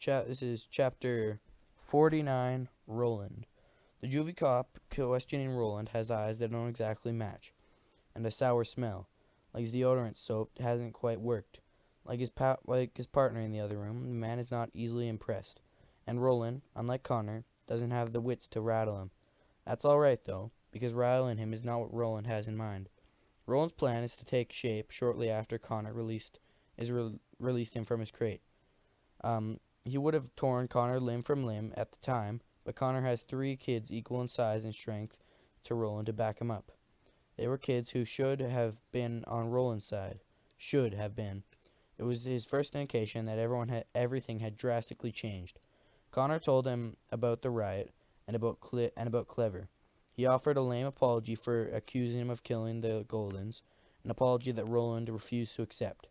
This is chapter 49, Roland. The juvie cop questioning Roland has eyes that don't exactly match, and a sour smell. Like his deodorant soap hasn't quite worked. Like his partner in the other room, the man is not easily impressed. And Roland, unlike Connor, doesn't have the wits to rattle him. That's alright, though, because rattling him is not what Roland has in mind. Roland's plan is to take shape shortly after Connor released him from his crate. He would have torn Connor limb from limb at the time, but Connor has 3 kids equal in size and strength to Roland to back him up. They were kids who should have been on Roland's side. Should have been. It was his first indication that everything had drastically changed. Connor told him about the riot and about Clever. He offered a lame apology for accusing him of killing the Goldens, an apology that Roland refused to accept.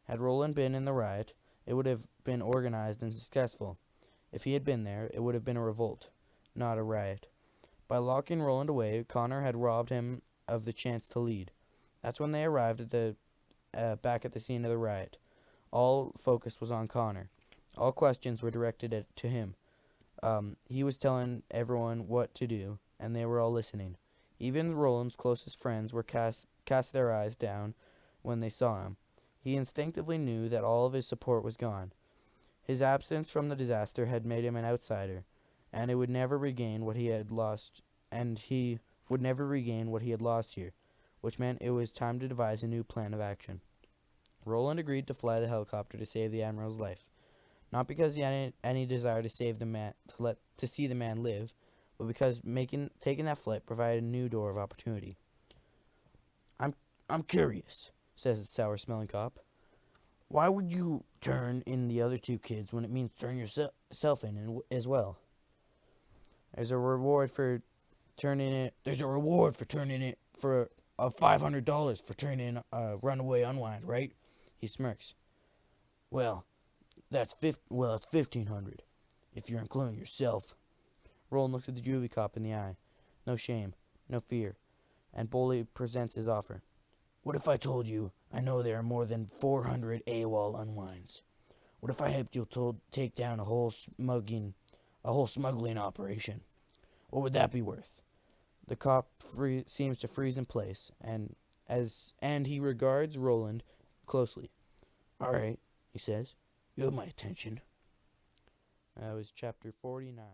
Had Roland been in the riot, it would have been organized and successful. If he had been there, it would have been a revolt, not a riot. By locking Roland away, Connor had robbed him of the chance to lead. That's when they arrived back at the scene of the riot. All focus was on Connor. All questions were directed to him. He was telling everyone what to do, and they were all listening. Even Roland's closest friends were cast their eyes down when they saw him. He instinctively knew that all of his support was gone. His absence from the disaster had made him an outsider, and he would never regain what he had lost here, which meant it was time to devise a new plan of action. Roland agreed to fly the helicopter to save the Admiral's life, not because he had any desire to save the man, to see the man live, but because taking that flight provided a new door of opportunity. I'm curious, says the sour-smelling cop. Why would you turn in the other 2 kids when it means turn yourself in as well? There's a reward for turning it for $500 for turning in a runaway unwind, right? He smirks. Well, it's $1,500 if you're including yourself. Roland looks at the juvie cop in the eye. No shame, no fear, and boldly presents his offer. What if I told you I know there are more than 400 AWOL unwinds? What if I helped you take down a whole smuggling operation? What would that be worth? The cop seems to freeze in place, and he regards Roland closely. All right, he says. You have my attention. That was chapter 49.